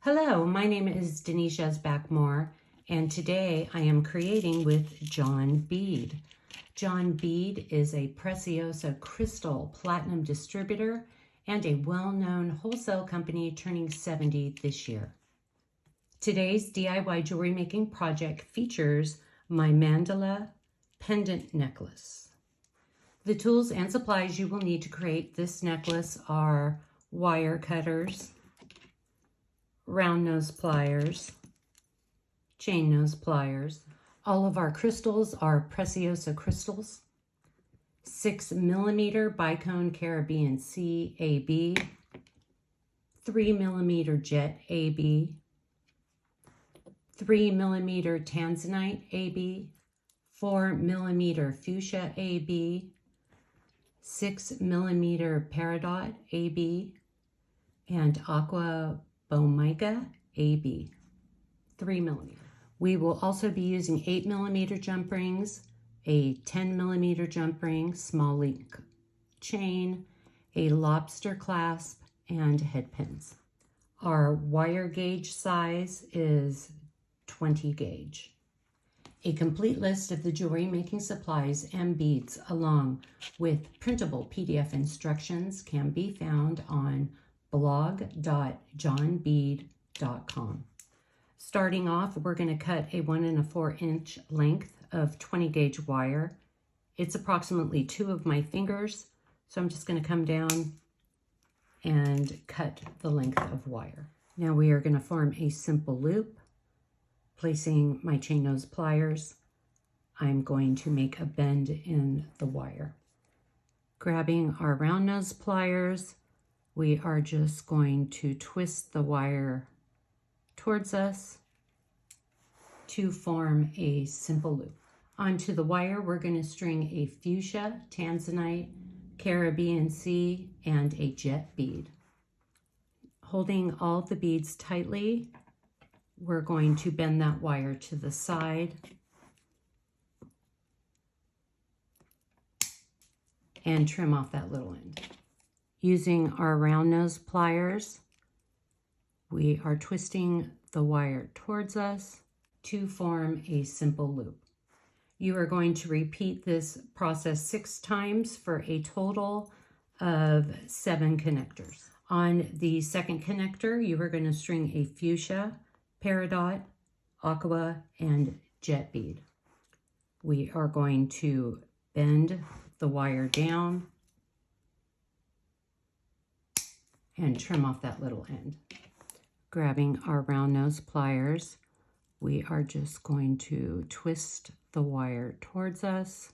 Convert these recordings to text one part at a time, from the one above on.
Hello, my name is Denise Backmore, and today I am creating with John Bead. John Bead is a Preciosa Crystal Platinum distributor and a well-known wholesale company turning 70 this year. Today's DIY jewelry making project features my mandala pendant necklace. The tools and supplies you will need to create this necklace are wire cutters, round nose pliers, chain nose pliers. All of our crystals are Preciosa crystals. 6mm Bicone Caribbean Sea AB, 3mm Jet AB, 3mm Tanzanite AB, 4mm Fuchsia AB, 6mm Peridot AB, and Aqua Bomica AB, 3mm. We will also be using 8mm jump rings, a 10mm jump ring, small link chain, a lobster clasp, and head pins. Our wire gauge size is 20 gauge. A complete list of the jewelry making supplies and beads along with printable PDF instructions can be found on blog.johnbead.com. Starting off, we're going to cut a 1 4 inch length of 20 gauge wire. It's approximately 2 of my fingers, so I'm just going to come down and cut the length of wire. Now we are going to form a simple loop. Placing my chain nose pliers, I'm going to make a bend in the wire. Grabbing our round nose pliers, we are just going to twist the wire towards us to form a simple loop. Onto the wire, we're going to string a fuchsia, tanzanite, Caribbean Sea, and a jet bead. Holding all the beads tightly, we're going to bend that wire to the side and trim off that little end. Using our round nose pliers, we are twisting the wire towards us to form a simple loop. You are going to repeat this process 6 times for a total of 7 connectors. On the second connector, you are going to string a fuchsia, peridot, aqua, and jet bead. We are going to bend the wire down and trim off that little end. Grabbing our round nose pliers, we are just going to twist the wire towards us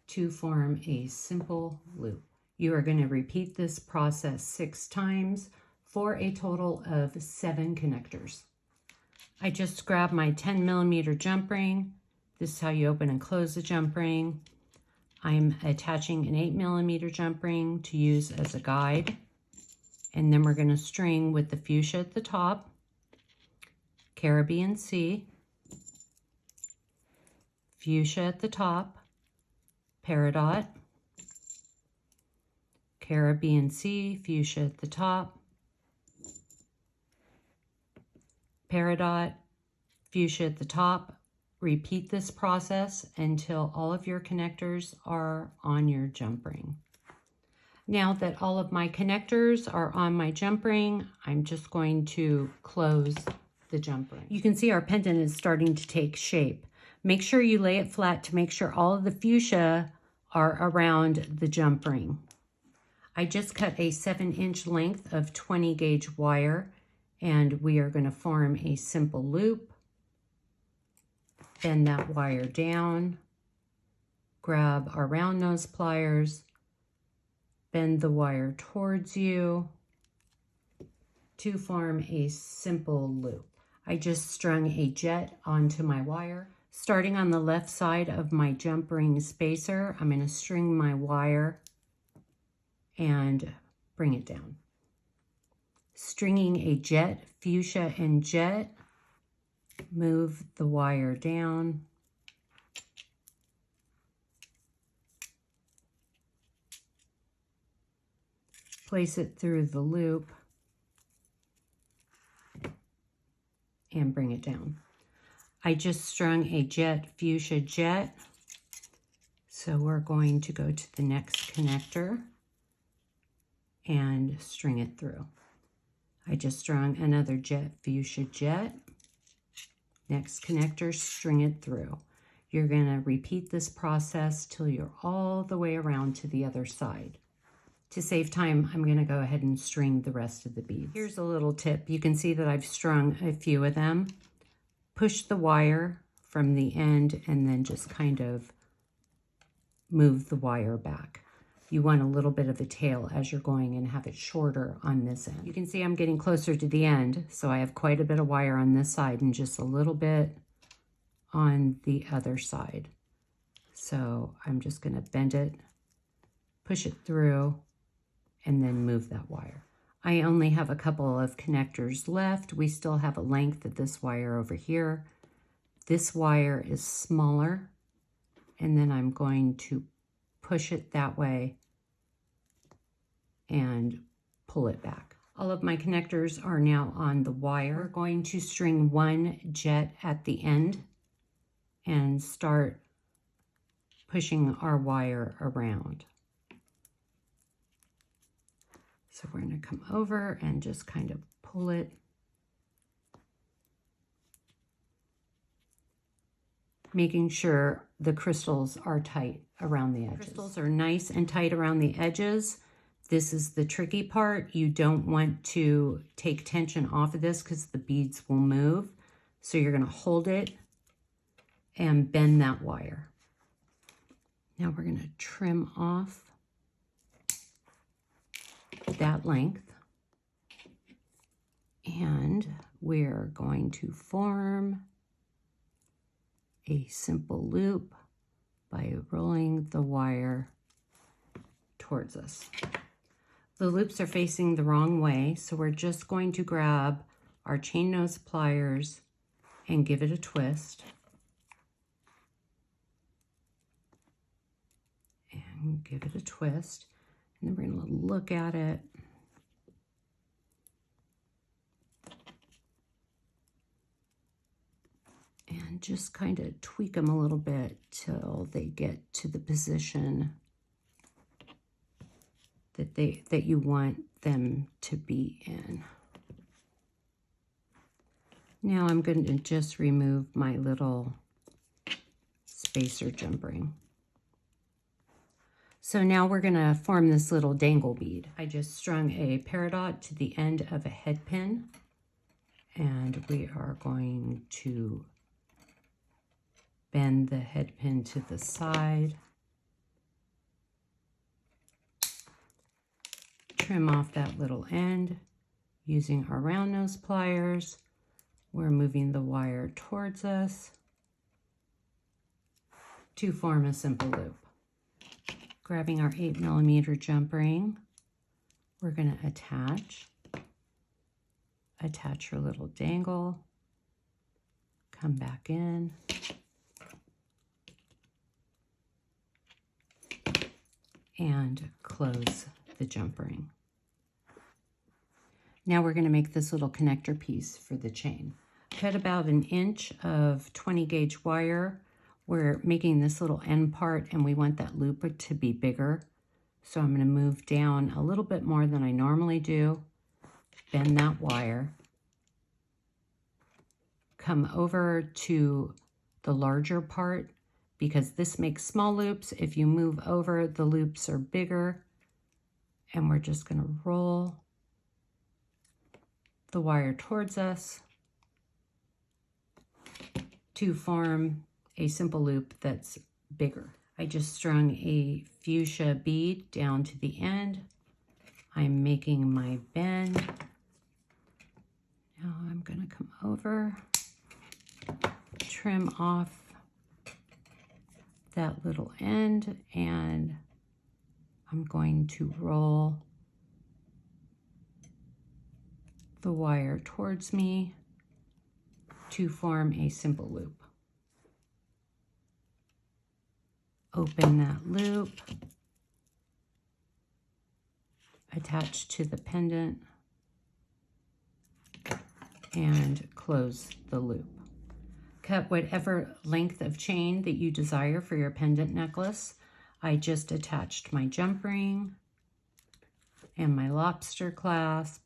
to form a simple loop. You are going to repeat this process 6 times for a total of 7 connectors. I just grabbed my 10mm jump ring. This is how you open and close the jump ring. I'm attaching an 8mm jump ring to use as a guide. And then we're going to string with the fuchsia at the top, Caribbean Sea, fuchsia at the top, peridot, Caribbean Sea, fuchsia at the top, peridot, fuchsia at the top. Repeat this process until all of your connectors are on your jump ring. Now that all of my connectors are on my jump ring, I'm just going to close the jump ring. You can see our pendant is starting to take shape. Make sure you lay it flat to make sure all of the fuchsia are around the jump ring. I just cut a 7-inch length of 20 gauge wire, and we are going to form a simple loop. Bend that wire down, grab our round nose pliers, bend the wire towards you to form a simple loop. I just strung a jet onto my wire. Starting on the left side of my jump ring spacer, I'm going to string my wire and bring it down. Stringing a jet, fuchsia and jet, move the wire down. Place it through the loop and bring it down. I just strung a jet fuchsia jet, so we're going to go to the next connector and string it through. I just strung another jet fuchsia jet. Next connector, string it through. You're going to repeat this process till you're all the way around to the other side. To save time, I'm going to go ahead and string the rest of the beads. Here's a little tip. You can see that I've strung a few of them. Push the wire from the end and then just kind of move the wire back. You want a little bit of the tail as you're going and have it shorter on this end. You can see I'm getting closer to the end, so I have quite a bit of wire on this side and just a little bit on the other side. So I'm just going to bend it, push it through, and then move that wire. I only have a couple of connectors left. We still have a length of this wire over here. This wire is smaller, and then I'm going to push it that way and pull it back. All of my connectors are now on the wire. We're going to string one jet at the end and start pushing our wire around. So we're going to come over and just kind of pull it. Making sure the crystals are tight around the edges. Crystals are nice and tight around the edges. This is the tricky part. You don't want to take tension off of this because the beads will move. So you're going to hold it and bend that wire. Now we're going to trim off that length, and we're going to form a simple loop by rolling the wire towards us. The loops are facing the wrong way, so we're just going to grab our chain nose pliers and give it a twist. And give it a twist. And then we're going to look at it. And just kind of tweak them a little bit till they get to the position that you want them to be in. Now I'm going to just remove my little spacer jump ring. So now we're going to form this little dangle bead. I just strung a peridot to the end of a head pin, and we are going to bend the head pin to the side, trim off that little end using our round nose pliers. We're moving the wire towards us to form a simple loop. Grabbing our 8mm jump ring, we're going to attach your little dangle, come back in, and close the jump ring. Now we're going to make this little connector piece for the chain. Cut about 1 inch of 20 gauge wire. We're making this little end part and we want that loop to be bigger. So I'm going to move down a little bit more than I normally do, bend that wire, come over to the larger part because this makes small loops. If you move over, the loops are bigger, and we're just going to roll the wire towards us to form a simple loop that's bigger. I just strung a fuchsia bead down to the end. I'm making my bend. Now I'm going to come over, trim off that little end, and I'm going to roll the wire towards me to form a simple loop. Open that loop, attach to the pendant, and close the loop. Cut whatever length of chain that you desire for your pendant necklace. I just attached my jump ring and my lobster clasp,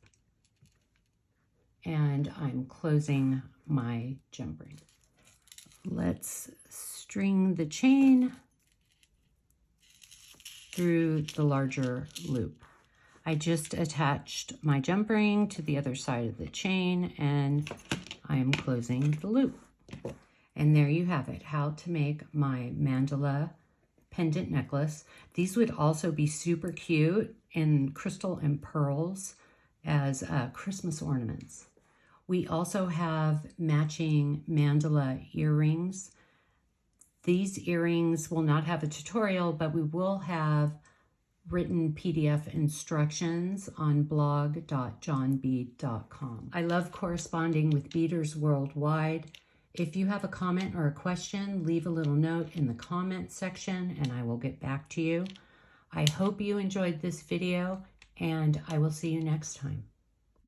and I'm closing my jump ring. Let's string the chain through the larger loop. I just attached my jump ring to the other side of the chain, and I am closing the loop. And there you have it, how to make my mandala pendant necklace. These would also be super cute in crystal and pearls as Christmas ornaments. We also have matching mandala earrings. These earrings will not have a tutorial, but we will have written PDF instructions on blog.johnbead.com. I love corresponding with beaders worldwide. If you have a comment or a question, leave a little note in the comment section and I will get back to you. I hope you enjoyed this video and I will see you next time.